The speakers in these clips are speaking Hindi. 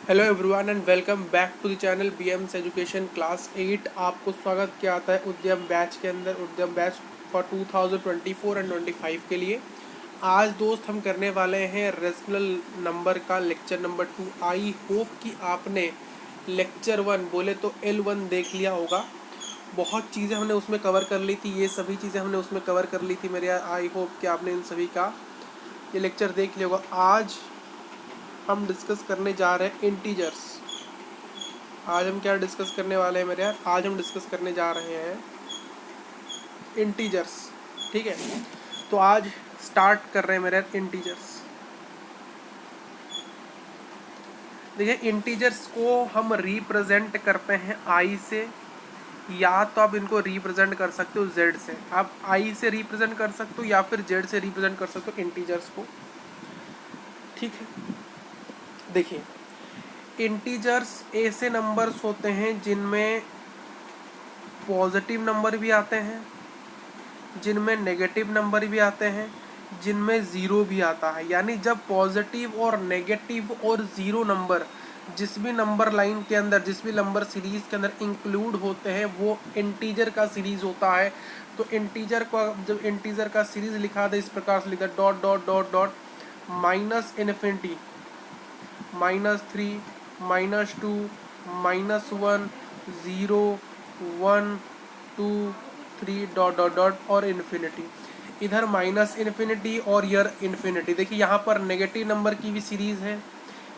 Hello everyone and welcome back to the channel BMS education class 8। आपको स्वागत किया जाता है उद्यम बैच के अंदर, उद्यम बैच फॉर 2024 एंड 25 के लिए। आज दोस्त हम करने वाले हैं रेशनल नंबर का लेक्चर नंबर 2। आई होप कि आपने लेक्चर 1 बोले तो L1 देख लिया होगा। बहुत चीज़ें हमने उसमें कवर कर ली थी, ये सभी चीज़ें हमने उसमें कवर कर ली थी मेरे यार। आई होप कि आपने इन सभी का ये लेक्चर देख लिया होगा। आज हम डिस्कस करने जा रहे हैं इंटीजर्स। आज हम क्या डिस्कस करने वाले हैं मेरे यार? आज हम डिस्कस करने जा रहे हैं इंटीजर्स। ठीक है, तो आज स्टार्ट कर रहे हैं मेरे यार इंटीजर्स। देखिए, इंटीजर्स को हम रिप्रेजेंट करते हैं आई से, या तो आप इनको रिप्रेजेंट कर सकते हो जेड से। आप आई से रिप्रेजेंट कर सकते हो या फिर जेड से रिप्रेजेंट कर सकते हो इंटीजर्स को। ठीक है, देखिए इंटीजर्स ऐसे नंबर्स होते हैं जिनमें पॉजिटिव नंबर भी आते हैं, जिनमें नेगेटिव नंबर भी आते हैं, जिनमें ज़ीरो भी आता है। यानी जब पॉजिटिव और नेगेटिव और ज़ीरो नंबर जिस भी नंबर लाइन के अंदर, जिस भी नंबर सीरीज़ के अंदर इंक्लूड होते हैं, वो इंटीजर का सीरीज़ होता है। तो इंटीजर को जब इंटीजर का सीरीज़ लिखा था इस प्रकार से लिखा, dot dot dot dot minus infinity, -3, -2, -1, 0, 1, 2, 3 dot dot dot और इन्फिनिटी। इधर माइनस इन्फिनिटी और यर इन्फिनिटी। देखिए यहाँ पर नेगेटिव नंबर की भी सीरीज़ है,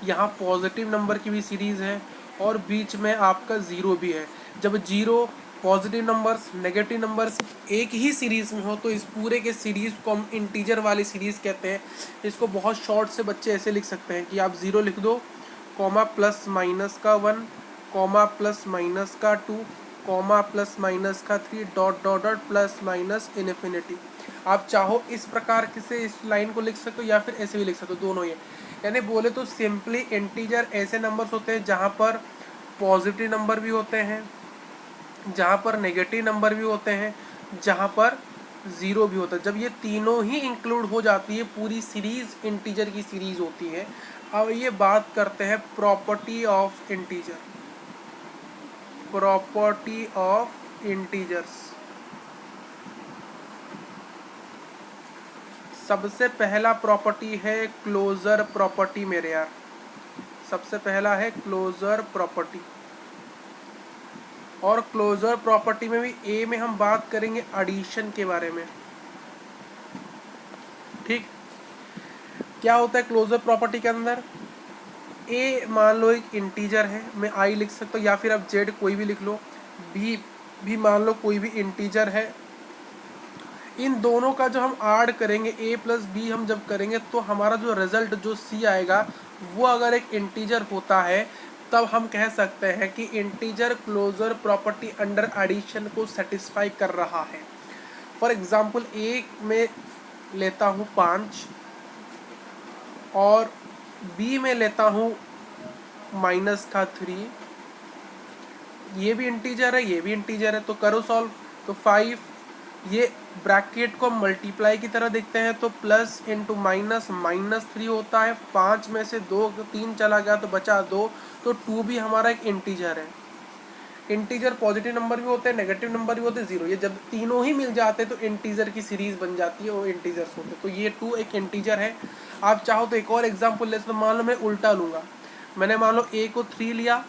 यहाँ पॉजिटिव नंबर की भी सीरीज़ है, और बीच में आपका ज़ीरो भी है। जब zero, positive numbers, negative numbers एक ही सीरीज़ में हो तो इस पूरे के सीरीज़ को हम इंटीजर वाली सीरीज़ कहते हैं। इसको बहुत शॉर्ट से बच्चे ऐसे लिख सकते हैं कि आप ज़ीरो लिख दो, कॉमा प्लस माइनस का 1, कॉमा प्लस माइनस का 2, कॉमा प्लस माइनस का 3 dot dot dot plus minus infinity. आप चाहो इस प्रकार से इस लाइन को लिख सकते हो या फिर ऐसे भी लिख सकते हो, दोनों ये। यानी बोले तो सिंपली इंटीजर ऐसे नंबर्स होते हैं जहाँ पर पॉजिटिव नंबर भी होते हैं, जहाँ पर नेगेटिव नंबर भी होते हैं, जहाँ पर ज़ीरो भी होता है। जब ये तीनों ही इंक्लूड हो जाती है, पूरी सीरीज़ इंटीजर की सीरीज़ होती है। अब ये बात करते हैं property of integer. Property of integers, सबसे पहला प्रॉपर्टी है क्लोजर प्रॉपर्टी मेरे यार। सबसे पहला है क्लोजर प्रॉपर्टी। और क्लोजर प्रॉपर्टी में भी ए में हम बात करेंगे एडिशन के बारे में। ठीक, क्या होता है क्लोजर प्रॉपर्टी के अंदर? ए मान लो एक इंटीजर है, मैं आई लिख सकता हूँ या फिर आप जेड कोई भी लिख लो। बी भी मान लो कोई भी इंटीजर है। इन दोनों का जो हम ऐड करेंगे, ए प्लस बी हम जब करेंगे, तो हमारा जो रिजल्ट जो सी आएगा वो अगर एक इंटीजर होता है, तब हम कह सकते हैं कि integer closure property under addition को सेटिस्फाई कर रहा है। फॉर एग्जाम्पल, ए में लेता हूँ 5 और बी में लेता हूँ माइनस का 3। ये भी इंटीजर है, ये भी इंटीजर है, तो करो सॉल्व। तो 5, ये ब्रैकेट को मल्टीप्लाई की तरह देखते हैं तो प्लस इंटू माइनस -3 होता है। 5 में से 2 3 चला गया तो बचा 2, तो 2 भी हमारा एक इंटीजर है। इंटीजर पॉजिटिव नंबर भी होते हैं, नेगेटिव नंबर भी होते हैं, जीरो। ये जब तीनों ही मिल जाते हैं तो इंटीजर की सीरीज बन जाती है, वो इंटीजर्स होते हैं। तो ये 2 एक इंटीजर है। आप चाहो तो एक और एग्जाम्पल ले सकते हो। मान लो मैं उल्टा लूँगा, मैंने मान लो ए को 3 लिया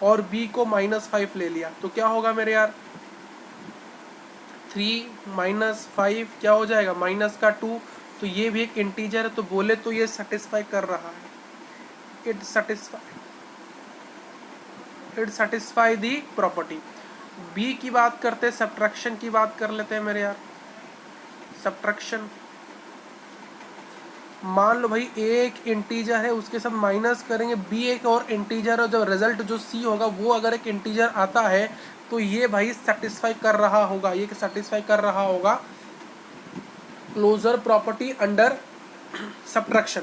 और बी को -5 ले लिया, तो क्या होगा मेरे यार? 3 -5 क्या हो जाएगा? माइनस का 2। तो ये भी एक इंटीजर है। तो बोले तो ये सेटिस्फाई कर रहा है, it satisfy the property. B की बात करते हैं, सब्ट्रैक्शन की बात कर लेते हैं मेरे यार। सब्ट्रैक्शन, मान लो भाई एक इंटीजर है, उसके साथ माइनस करेंगे, बी एक और इंटीजर है, जब रिजल्ट जो सी होगा वो अगर एक इंटीजर आता है तो ये भाई सेटिस्फाई कर रहा होगा, ये सेटिस्फाई कर रहा होगा क्लोजर प्रॉपर्टी अंडर सब्ट्रैक्शन।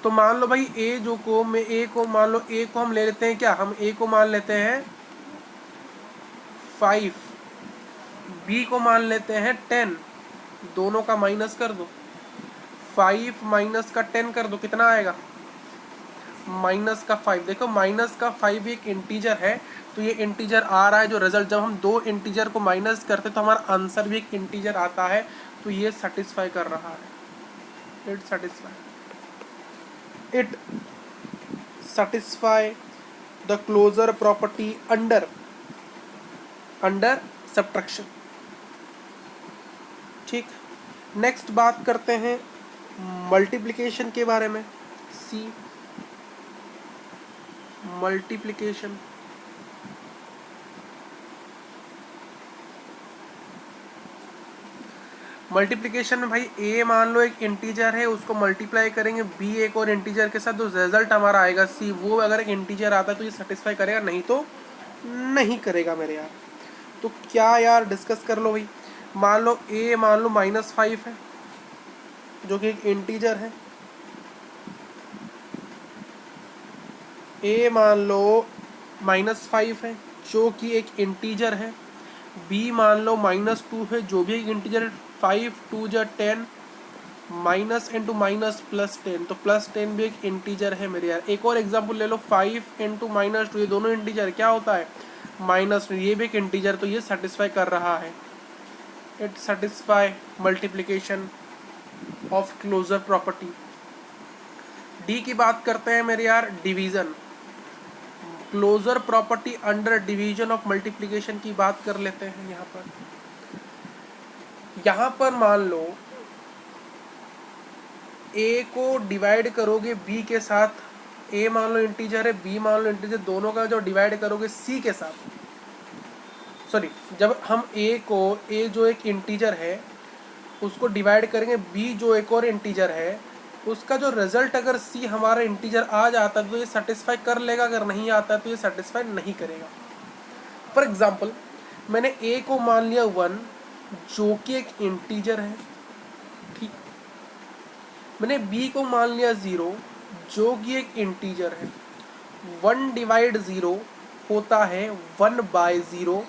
तो मान लो भाई ए जो को मैं ए को मान लो, ए को हम ले लेते हैं, क्या हम ए को मान लेते हैं 5, बी को मान लेते हैं 10। दोनों का माइनस कर दो, 5 माइनस का 10 कर दो, कितना आएगा? माइनस का 5। देखो माइनस का 5 एक इंटीजर है, तो ये इंटीजर आ रहा है जो रिजल्ट, जब हम दो इंटीजर को माइनस करते तो हमारा आंसर भी एक इंटीजर आता है, तो ये सेटिस्फाई कर रहा है। It satisfy the closure property under subtraction। ठीक, नेक्स्ट बात करते हैं मल्टीप्लिकेशन के बारे में। सी मल्टीप्लिकेशन, मल्टीप्लिकेशन में भाई ए मान लो एक इंटीजर है, उसको मल्टीप्लाई करेंगे बी एक और इंटीजर के साथ, तो रिजल्ट हमारा आएगा सी। वो अगर एक इंटीजर आता है तो ये सेटिस्फाई करेगा, नहीं तो नहीं करेगा मेरे यार। तो क्या यार डिस्कस कर लो भाई। मान लो ए मान लो -5 है जो कि एक इंटीजर है। ए मान लो -5 है जो कि एक इंटीजर है। बी मान लो -2 है जो भी एक इंटीजर है। 5 2 जा 10, माइनस इंटू माइनस +10, तो +10 भी एक इंटीजर है मेरे यार। एक और एग्जांपल ले लो, 5 इंटू -2, ये दोनों इंटीजर क्या होता है -2, ये भी एक इंटीजर, तो ये सेटिस्फाई कर रहा है। It satisfy multiplication of closure property. D की बात करते हैं मेरे यार, division. Closure property under division of multiplication की बात कर लेते हैं। यहाँ पर मान लो ए को डिवाइड करोगे बी के साथ, ए मान लो इंटीजर है, बी मान लो इंटीजर, दोनों का जो डिवाइड करोगे सी के साथ, सॉरी जब हम ए जो एक इंटीजर है उसको डिवाइड करेंगे बी जो एक और इंटीजर है, उसका जो रिजल्ट अगर सी हमारा इंटीजर आ जाता है तो ये सेटिस्फाई कर लेगा, अगर नहीं आता है तो ये सेटिस्फाई नहीं करेगा। फॉर एग्जाम्पल मैंने ए को मान लिया 1 जो कि एक इंटीजर है, ठीक। मैंने बी को मान लिया 0 जो कि एक इंटीजर है। 1 डिवाइड 0 होता है 1/0,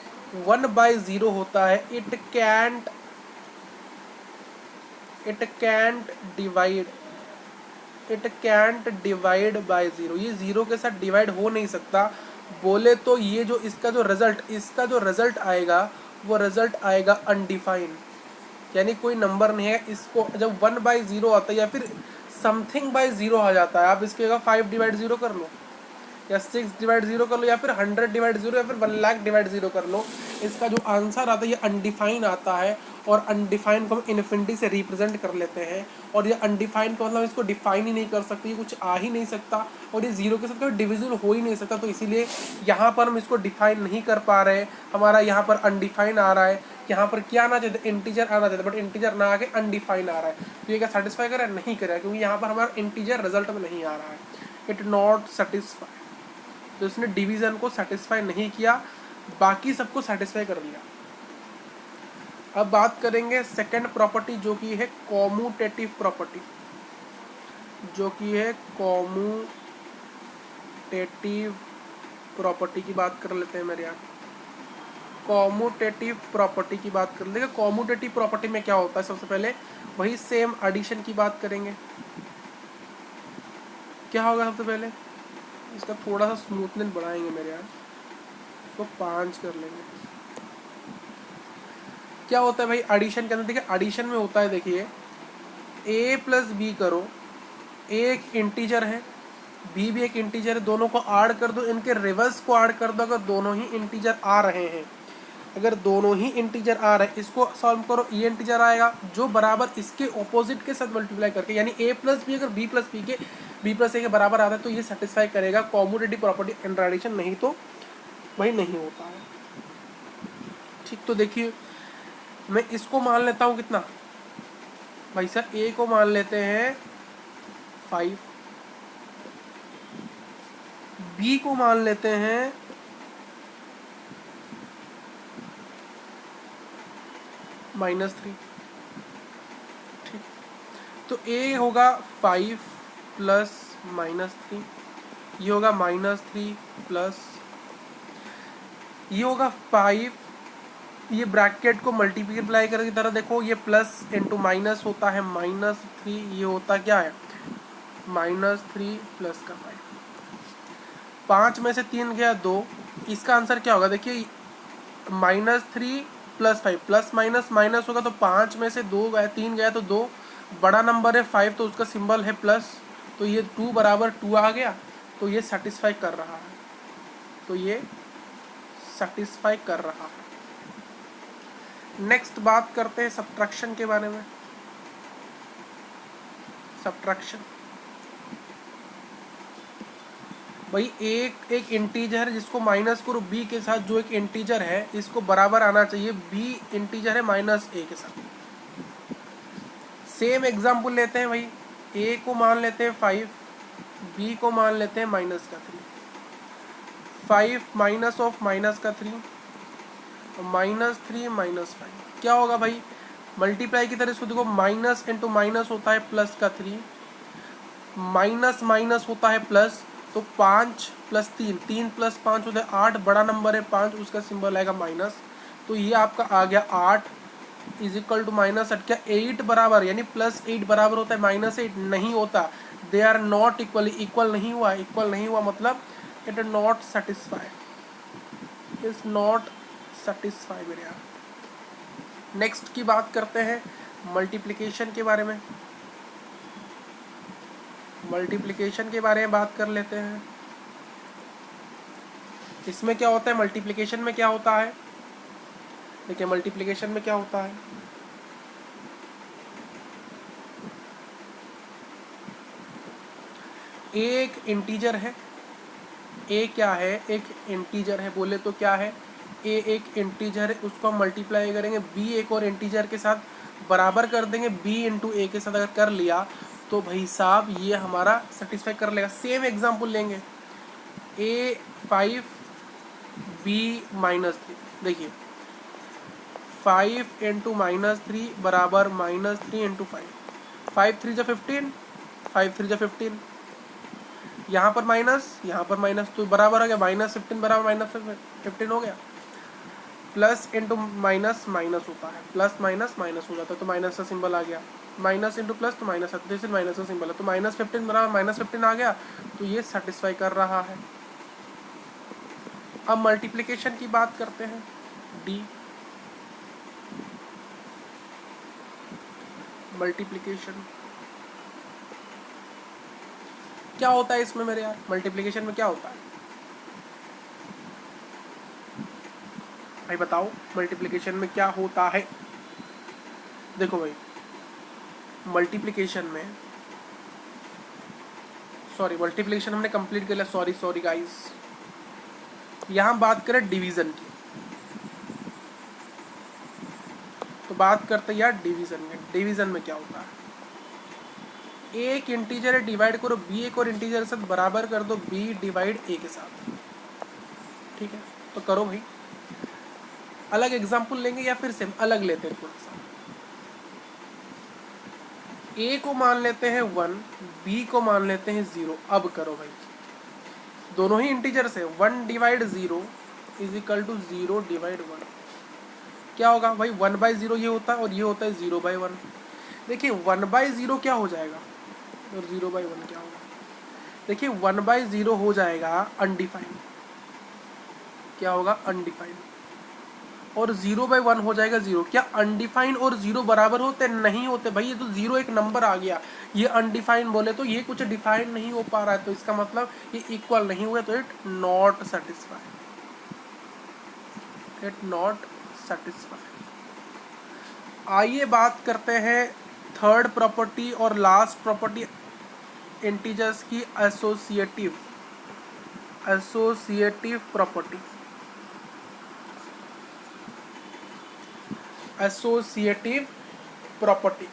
1/0 होता है इट कैंट डिवाइड बाय 0। ये 0 के साथ डिवाइड हो नहीं सकता। बोले तो ये जो इसका जो रिजल्ट आएगा वो रिजल्ट आएगा अनडिफाइंड, यानी कोई नंबर नहीं है। इसको जब 1/0 आता है या फिर समथिंग बाय 0 आ जाता है, आप इसके जगह 5 डिवाइड 0 कर लो या 6 डिवाइड 0 कर लो या फिर 100 डिवाइड 0 या फिर 1 लाख डिवाइड 0 कर लो, इसका जो आंसर आता है ये अनडिफाइन आता है। और अनडिफाइन को हम इन्फिनिटी से रिप्रेजेंट कर लेते हैं, और ये अनडिफाइन का मतलब इसको डिफाइन ही नहीं कर सकते, ये कुछ आ ही नहीं सकता, और ये 0 के साथ कोई डिविजिबल हो ही नहीं सकता। तो इसीलिए यहाँ पर हम इसको डिफाइन नहीं कर पा रहे, हमारा यहाँ पर अनडिफाइन आ रहा है। यहाँ पर क्या आना चाहिए, इंटीजर आना चाहिए, बट इंटीजर ना आके अनडिफाइन आ रहा है। तो ये क्या सेटिस्फाई करे, नहीं करेगा, क्योंकि यहाँ पर हमारा इंटीजर रिजल्ट में नहीं आ रहा है। इट नॉट सेटिस्फाई, तो इसने डिवीजन को सेटिस्फाई नहीं किया, बाकी सबको सेटिस्फाई कर दिया। अब बात करेंगे सेकंड प्रॉपर्टी जो कि है कॉम्यूटेटिव प्रॉपर्टी, की बात कर लेते हैं मेरे यहाँ। कॉम्यूटेटिव प्रॉपर्टी की बात कर लेते हैं। कॉम्यूटेटिव प्रॉपर्टी में क्या होता है, सबसे पहले वही सेम एडिशन की बात करेंगे। क्या होगा सबसे पहले, इसका थोड़ा सा स्मूथनेस बढ़ाएंगे मेरे यार, इसको 5 कर लेंगे। क्या होता है भाई एडिशन के अंदर, देखिए एडिशन में होता है, देखिए a प्लस बी करो, a एक इंटीजर है, b भी एक इंटीजर है, दोनों को ऐड कर दो, इनके रिवर्स को ऐड कर दो। अगर दोनों ही इंटीजर आ रहे हैं, इसको सॉल्व करो, ये इंटीजर आएगा जो बराबर इसके ऑपोजिट के साथ मल्टीप्लाई करके, यानी a प्लस बी अगर b प्लस a के बराबर आता है तो ये सेटिस्फाई करेगा कॉम्यूटेटिव प्रॉपर्टी अंडर एडिशन, नहीं तो भाई नहीं होता है। ठीक, तो देखिए मैं इसको मान लेता हूँ कितना भाई सर, a को मान लेते हैं 5, b को मान लेते हैं -3। ठीक, तो a होगा 5 प्लस -3, ये होगा -3 प्लस, ये होगा 5, ये ब्रैकेट को मल्टीप्लाई करके तरह देखो, ये प्लस इंटू माइनस होता है -3, ये होता क्या है -3 प्लस का 5। 5 में से 3 गया 2, इसका आंसर क्या होगा? देखिए -3 + 5 प्लस माइनस माइनस होगा, तो 5 में से 2 गया, 3 गया तो 2, बड़ा नंबर है 5 तो उसका सिंबल है प्लस, तो ये 2 बराबर 2 आ गया, तो ये सेटिस्फाई कर रहा है, तो ये सेटिस्फाई कर रहा है। नेक्स्ट बात करते हैं सब्ट्रैक्शन के बारे में। सब्ट्रैक्शन भाई एक इंटीजर जिसको माइनस करो b के साथ, जो एक इंटीजर है इसको बराबर आना चाहिए, b इंटीजर है -a के साथ। सेम एग्जांपल लेते हैं भाई, a को मान लेते हैं 5, b को मान लेते हैं -3, 5 माइनस ऑफ -3, -3 -5 क्या होगा भाई? मल्टीप्लाई की तरह इसको देखो, माइनस इंटू माइनस होता है +3, माइनस माइनस होता है प्लस, तो 5 + 3, 3 + 5 होता है 8, बड़ा नंबर है 5, उसका सिंबल आएगा माइनस, तो ये आपका आ गया 8 = -8 क्या 8 बराबर, यानी +8 बराबर होता है -8? नहीं होता, they are not equal, equal नहीं हुआ, इक्वल नहीं हुआ मतलब it is not satisfy, is not satisfy मेरे यार। नेक्स्ट की बात करते हैं मल्टीप्लिकेशन के बारे में। मल्टीप्लिकेशन के बारे में बात कर लेते हैं। इसमें क्या होता है? मल्टीप्लिकेशन में क्या होता है? देखिए मल्टीप्लिकेशन में क्या होता है, एक इंटीजर है, ए क्या है? एक इंटीजर है, बोले तो क्या है? ए एक इंटीजर है, उसको हम मल्टीप्लाई करेंगे बी एक और इंटीजर के साथ, बराबर कर देंगे बी इंटू ए के साथ, अगर कर लिया तो भाई साहब ये हमारा सेटिस्फाई कर लेगा। सेम एग्जांपल लेंगे, a 5 b -3, देखिए 5 × -3 बराबर -3 × 5, 5 3 × 15, 5 3 × 15, यहाँ पर माइनस, यहाँ पर माइनस, तो बराबर हो गया -15 बराबर -15 हो गया, प्लस इंटू माइनस माइनस होता है, प्लस माइनस माइनस हो जाता है, तो माइनस का सिंबल आ गया, माइनस इंटू प्लस तो माइनस आता है, जैसे माइनस का सिंबल है, तो -15 बराबर -15 आ गया, तो ये सेटिस्फाई कर रहा है। अब मल्टीप्लिकेशन की बात करते हैं, डी मल्टीप्लिकेशन क्या होता है इसमें मेरे यार? मल्टीप्लिकेशन में क्या होता है भाई बताओ, मल्टीप्लिकेशन में क्या होता है? देखो भाई मल्टीप्लिकेशन में, सॉरी मल्टीप्लिकेशन हमने कंप्लीट कर लिया, सॉरी गाइस। यहाँ बात करें डिवीजन की, तो बात करते हैं यार डिवीजन में। डिवीजन में क्या होता है? एक इंटीजर है, डिवाइड करो बी एक और इंटीजर के साथ, बराबर कर दो b डिवाइड a के साथ, ठीक है? तो करो भाई, अलग एग्जांपल लेंगे या फिर सेम? अलग लेते हैं थोड़ा सा। a को मान लेते हैं 1, b को मान लेते हैं 0। अब करो भाई, दोनों ही इंटीजर्स है, 1 डिवाइड 0 = 0 डिवाइड 1, क्या होगा भाई? 1/0 ये होता है, और ये होता है 0/1। देखिए 1/0 क्या हो जाएगा और 0/1 क्या होगा? देखिए 1/0 हो जाएगा अनडिफाइंड, क्या होगा? अनडिफाइंड। और 0/1 हो जाएगा 0। क्या अनडिफाइंड और 0 बराबर होते? नहीं होते भाई, ये तो 0 एक नंबर आ गया, ये अनडिफाइंड बोले तो ये कुछ डिफाइंड नहीं हो पा रहा है, तो इसका मतलब ये इक्वल नहीं हुआ, तो it not satisfied, it not satisfied. आइए बात करते हैं थर्ड प्रॉपर्टी और लास्ट प्रॉपर्टी इंटीजर्स की, एसोसिएटिव प्रॉपर्टी। एसोसिएटिव प्रॉपर्टी,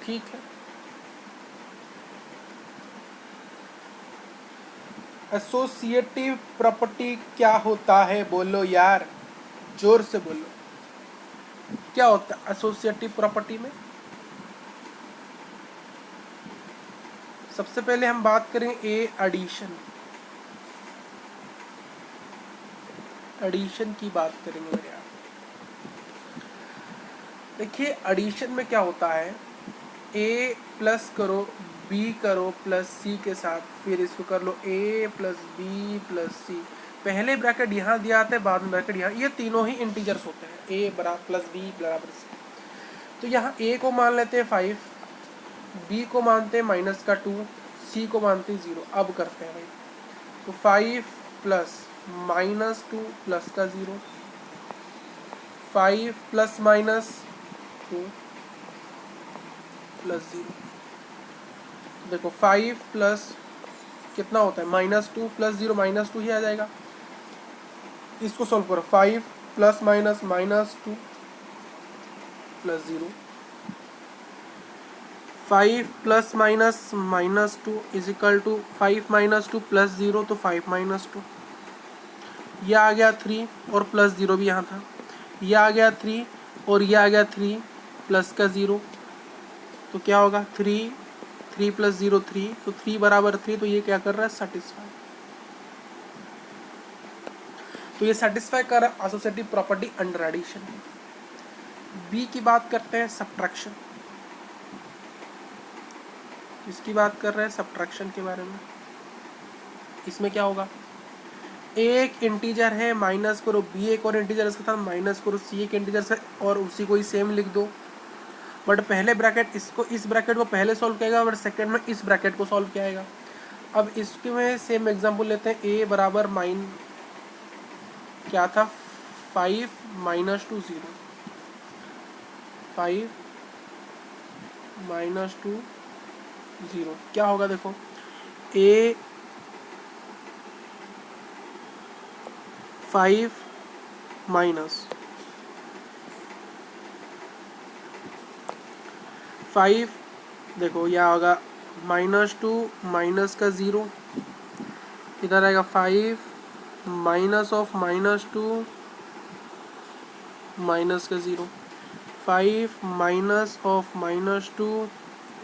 ठीक है? एसोसिएटिव प्रॉपर्टी क्या होता है? बोलो यार, जोर से बोलो, क्या होता है एसोसिएटिव प्रॉपर्टी में? सबसे पहले हम बात करेंगे एडिशन, एडिशन की बात करेंगे मेरे यार। देखिए एडिशन में क्या होता है, a प्लस करो बी करो प्लस सी के साथ, फिर इसको कर लो ए प्लस बी प्लस सी। पहले ब्रैकेट यहाँ दिया आता है, बाद में ब्रैकेट यहाँ, ये तीनों ही इंटीजर्स होते हैं, ए बराबर प्लस बी बराबर सी। तो यहाँ ए को मान लेते हैं 5, बी को मानते हैं माइनस का 2, सी को मानते हैं 0। अब करते हैं भाई, तो 5 प्लस माइनस 2 प्लस का 0, 5 प्लस माइनस 2 प्लस 0। देखो 5 प्लस कितना होता है, माइनस 2 प्लस 0 माइनस 2 ही आ जाएगा। इसको सॉल्व करो, 5 plus minus minus 2 plus 0, 5 plus minus minus 2 is equal to 5 minus 2 plus 0, तो 5 माइनस 2। यह आ गया 3 और प्लस 0 भी यहाँ था, यह आ गया 3 और यह आ गया 3 प्लस का 0, तो क्या होगा 3 3 प्लस 0 3, तो 3 बराबर 3, तो ये क्या कर रहा है, सेटिस्फाई। तो ये सेटिस्फाई कर रहा है associative property under addition. B की बात करते हैं, सब्ट्रैक्शन। इसकी बात कर रहे हैं सब्ट्रैक्शन के बारे में। इसमें क्या होगा, एक इंटीजर है, माइनस करो बी एक और इंटीजर इसके साथ, माइनस करो सी एक इंटीजर से, और उसी को ही सेम लिख दो। बट पहले ब्रैकेट इसको, इस ब्रैकेट को पहले सॉल्व किया, बट सेकंड में इस ब्रैकेट को सॉल्व किया। अब इसके में सेम एग्जांपल लेते हैं, ए बराबर क्या था, 5 माइनस 2 0, 5 माइनस 2 0, क्या होगा देखो, ए 5 माइनस 5, देखो यह होगा -2 माइनस का 0, इधर आएगा 5 माइनस ऑफ -2 माइनस का 0, 5 minus of -2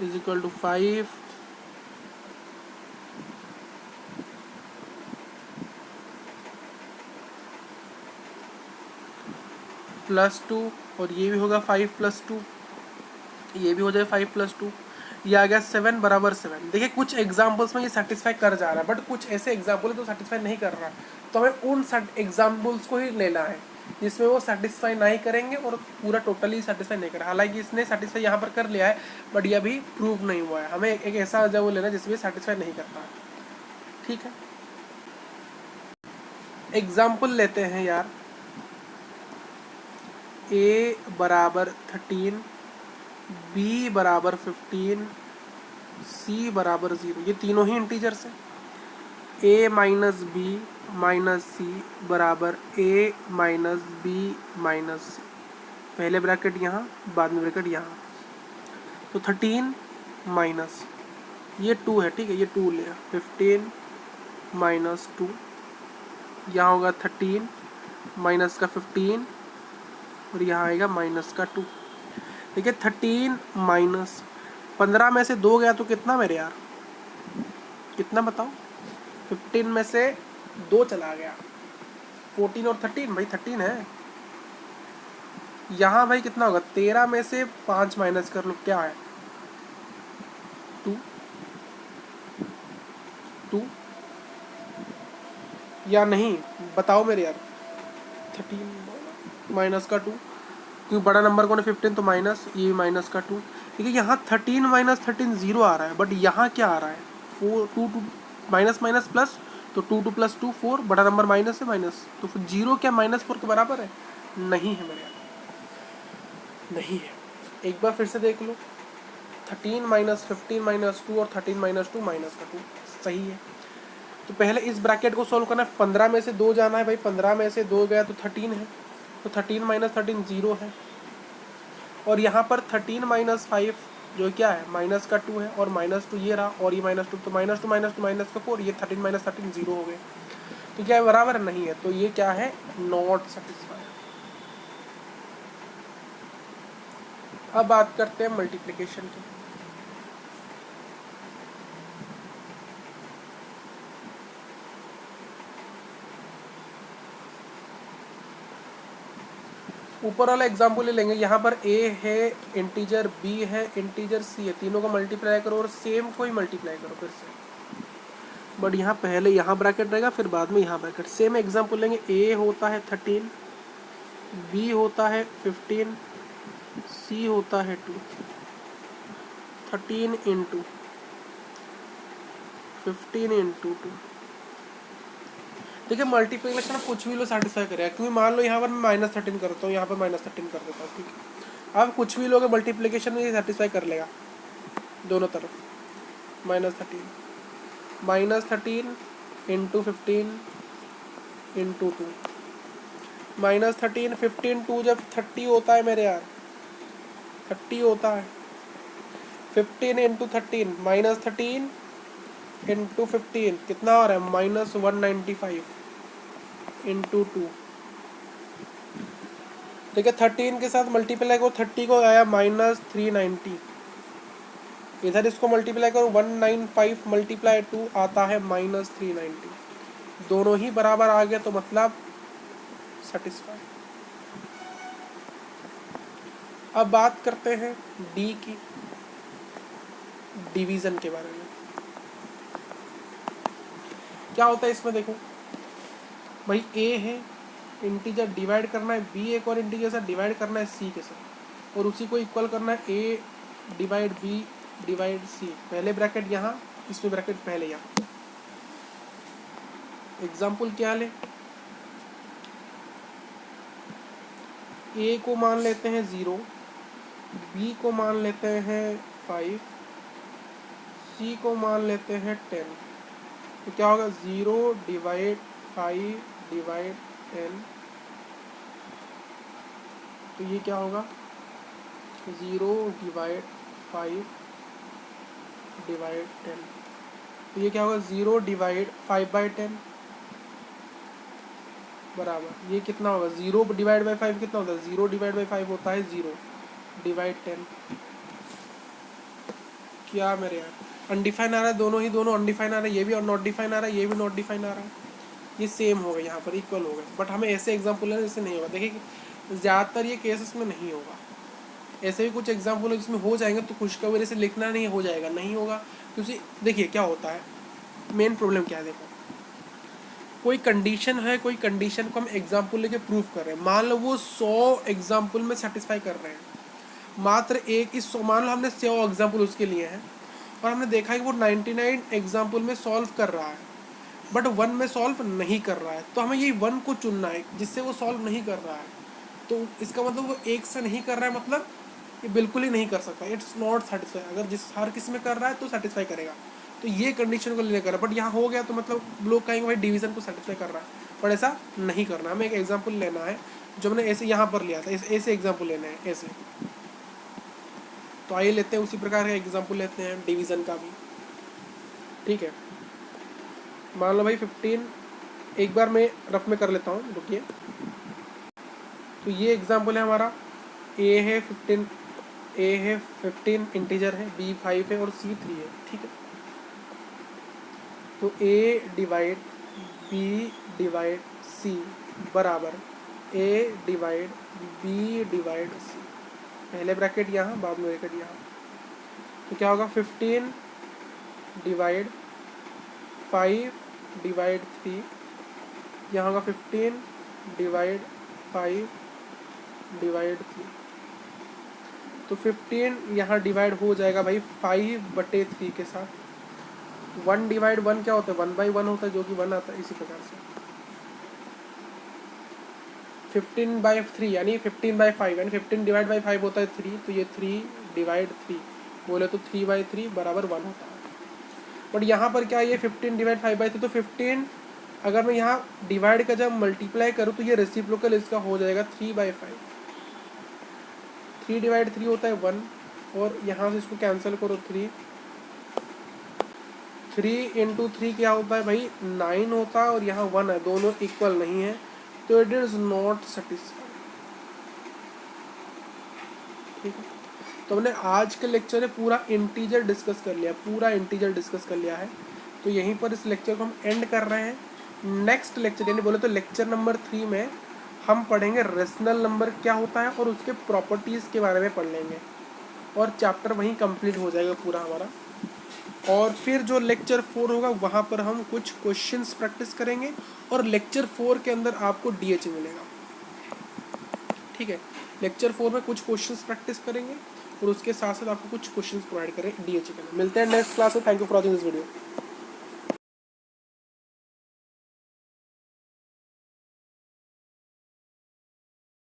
is equal to 5 plus 2, और ये भी होगा 5 प्लस 2, ये भी हो जाए 5 प्लस 2, ये आ गया 7 बराबर 7। देखिए कुछ एग्जाम्पल्स में ये सेटिस्फाई कर जा रहा है, बट कुछ ऐसे एग्जाम्पल है तो सेटिस्फाई नहीं कर रहा, तो हमें उन एग्जाम्पल्स को ही लेना है जिसमें वो सेटिस्फाई नहीं करेंगे और पूरा टोटली सेटिस्फाई नहीं करें। हालांकि इसने सेटिस्फाई यहाँ पर कर लिया है, बट ये अभी प्रूव नहीं हुआ है। हमें एक ऐसा जब वो लेना है जिसमें सेटिस्फाई नहीं करता है, ठीक है। एग्जाम्पल लेते हैं यार, ए बराबर 13, बी बराबर 15, सी बराबर 0, ये तीनों ही इंटीजर्स हैं। ए माइनस बी माइनस सी बराबर ए माइनस बी माइनस सी, पहले ब्रैकेट यहाँ, बाद में ब्रैकेट यहाँ, तो 13 माइनस ये 2 है, ठीक है, ये 2 लिया, 15 माइनस 2, यहाँ होगा 13 माइनस का 15, और यहाँ आएगा माइनस का 2। देखिए 13 माइनस 15 में से 2 गया तो कितना मेरे यार, कितना बताओ, 15 में से 2 चला गया, 14 और 13, भाई 13 है। यहाँ भाई कितना होगा, 13 में से 5 माइनस कर लो, क्या है 2 2, या नहीं बताओ मेरे यार, 13 माइनस का 2, क्योंकि बड़ा नंबर कौन है 15, तो माइनस, ये माइनस का 2। देखिए यहाँ 13 माइनस 13 0 आ रहा है, बट यहाँ क्या आ रहा है 4 2 2 माइनस माइनस प्लस, तो 2 2 प्लस 2 4, बड़ा नंबर माइनस है, माइनस, तो फिर 0 क्या -4 के बराबर है, नहीं है मेरे यार, नहीं है। एक बार फिर से देख लो, 13 माइनस 15 माइनस 2 और 13 माइनस 2 माइनस का 2 सही है। तो पहले इस ब्रैकेट को सोल्व करना है, 15 में से 2 जाना है भाई, 15 में से 2 गया तो 13 है, तो 13 माइनस 13 0 है, और यहाँ पर 13 माइनस 5 जो क्या है माइनस का 2 है, और -2 ये रहा, और ये -2, तो -2 माइनस 2 माइनस का 4, ये 13 माइनस 13 0 हो गए, तो क्या है बराबर नहीं है, तो ये क्या है, नॉट सेटिस्फाई। अब बात करते हैं मल्टीप्लिकेशन की। ऊपर वाला एग्जाम्पल ले लेंगे। यहाँ पर a है इंटीजर, b है इंटीजर, c है, तीनों को मल्टीप्लाई करो और सेम को ही मल्टीप्लाई करो फिर से। बट यहाँ पहले यहाँ ब्रैकेट रहेगा फिर बाद में यहाँ ब्रैकेट। सेम एग्जाम्पल लेंगे, a होता है 13, b होता है 15, c होता है 2। 13 इंटू 15 इंटू 2। देखिए मल्टीप्लिकेशन आप कुछ भी लो सेटिस्फाई करेगा, क्योंकि मान लो यहाँ पर मैं -13 करता हूँ, यहाँ पर -13 कर देता हूँ, ठीक है। आप कुछ भी लोगे मल्टीप्लिकेशन में ये सेटिस्फाई कर लेगा दोनों तरफ। -13 इंटू 15 इंटू 2। -13 15 2 जब 30 होता है मेरे यार, 30 होता है। 15 इंटू 13 -13 इंटू 15 कितना आ रहा है, -195 इंटू 2। ठीक है, 13 के साथ मल्टीप्लाई करो, 30 को आया -390। इधर इसको मल्टीप्लाई करो, 195 मल्टीप्लाई 2 आता है -390। दोनों ही बराबर आ गया तो मतलब सेटिस्फाई। अब बात करते हैं डी की, डिवीजन के बारे में। क्या होता है इसमें, देखो भाई a है इंटीजर, डिवाइड करना है b एक और इंटीजर से, डिवाइड करना है c के साथ, और उसी को इक्वल करना है a divide b divide c। पहले ब्रैकेट यहाँ, इसमें ब्रैकेट पहले यहाँ। एग्जाम्पल क्या ले, a को मान लेते हैं 0, b को मान लेते हैं 5, c को मान लेते हैं 10। तो क्या होगा, 0 डिवाइड 5 डिवाइड 10। तो ये क्या होगा, 0 डिवाइड 5 डिवाइड 10। तो ये क्या होगा, 0 डिवाइड 5/10 बराबर, ये कितना होगा, 0 डिवाइड बाई 5 कितना होता है, 0 डिवाइड बाई 5 होता है 0 डिवाइड 10। क्या मेरे यार अनडिफाइन आ रहा है, दोनों अनडिफाइन आ रहा है, ये भी नॉट डिफाइन आ रहा है, ये भी नॉट डिफाइन आ रहा है। ये सेम हो गए, यहाँ पर इक्वल हो गए। बट हमें ऐसे एग्जाम्पल है जिससे नहीं होगा। देखिए ज़्यादातर ये केसेस में नहीं होगा, ऐसे भी कुछ एग्जाम्पल है जिसमें हो जाएंगे, तो खुशखबरी से लिखना नहीं हो जाएगा, नहीं होगा। क्योंकि देखिए क्या होता है, मेन प्रॉब्लम क्या है, देखो कोई कंडीशन है, कोई कंडीशन को हम एग्जाम्पल लेके प्रूफ कर रहे हैं। मान लो वो 100 एग्जाम्पल में सेटिस्फाई कर रहे हैं, मात्र एक इस मान लो हमने 100 एग्जाम्पल उसके लिए हैं और हमने देखा है कि वो 99 एग्जाम्पल में सॉल्व कर रहा है, बट 1 में सॉल्व नहीं कर रहा है। तो हमें यही 1 को चुनना है जिससे वो सॉल्व नहीं कर रहा है। तो इसका मतलब वो एक से नहीं कर रहा है, मतलब ये बिल्कुल ही नहीं कर सकता, इट्स नॉट सेटिस्फाई। अगर जिस हर किसी में कर रहा है तो सेटिस्फाई करेगा। तो ये कंडीशन को लेकर है, बट यहाँ हो गया तो मतलब लोग कहेंगे भाई डिवीजन को सेटिस्फाई कर रहा है, पर ऐसा नहीं करना। हमें एक एग्जाम्पल लेना है जो हमने ऐसे यहाँ पर लिया था, ऐसे एग्जाम्पल लेना है ऐसे। तो आइए लेते हैं उसी प्रकार का एग्जाम्पल लेते हैं डिवीजन का भी, ठीक है। मान लो भाई 15, एक बार मैं रफ में कर लेता हूँ, रुकिए। तो ये एग्जाम्पल है हमारा, a है 15 इंटीजर है, b 5 है और c 3 है, ठीक है। तो a divide b divide c बराबर a divide b divide c। पहले ब्रैकेट यहाँ, बाद में ब्रैकेट यहाँ। तो क्या होगा, 15 डिवाइड 5 डिवाइड 3, यहाँ होगा 15 डिवाइड 5 डिवाइड 3। तो 15 यहाँ डिवाइड हो जाएगा भाई 5/3 के साथ। 1 डिवाइड 1 क्या होता है, 1/1 होता है, जो कि 1 आता है। इसी प्रकार से 15/3 यानी 15/5 यानी 15 डिवाइड बाई 5 होता है 3। तो ये 3 डिवाइड 3 बोले तो 3/3 बराबर 1 होता है। बट यहाँ पर क्या है, ये 15 डिवाइड 5/3, तो 15 अगर मैं यहाँ डिवाइड का जब मल्टीप्लाई करूँ तो ये रेसिप्रोकल इसका हो जाएगा 3/5। 3 डिवाइड 3 होता है 1, और यहाँ से इसको कैंसिल करो 3 इंटू 3 क्या होता है भाई 9 होता है, और यहाँ 1 है, दोनों इक्वल नहीं है, तो इट इज नॉट सेटिस्फाइड, ठीक है। तो हमने आज के लेक्चर में पूरा इंटीजर डिस्कस कर लिया, तो यहीं पर इस लेक्चर को हम एंड कर रहे हैं। नेक्स्ट लेक्चर यानी बोले तो लेक्चर नंबर 3 में हम पढ़ेंगे रेशनल नंबर क्या होता है और उसके प्रॉपर्टीज़ के बारे में पढ़ लेंगे, और चैप्टर वहीं कंप्लीट हो जाएगा पूरा हमारा। और फिर जो लेक्चर 4 होगा वहाँ पर हम कुछ क्वेश्चंस प्रैक्टिस करेंगे, और लेक्चर 4 के अंदर आपको डीएच मिलेगा। ठीक है, लेक्चर 4 में कुछ क्वेश्चंस प्रैक्टिस करेंगे और उसके साथ साथ आपको कुछ क्वेश्चंस प्रोवाइड करेंगे डीएच के लिए। मिलते हैं नेक्स्ट क्लास में। Thank you for watching this video.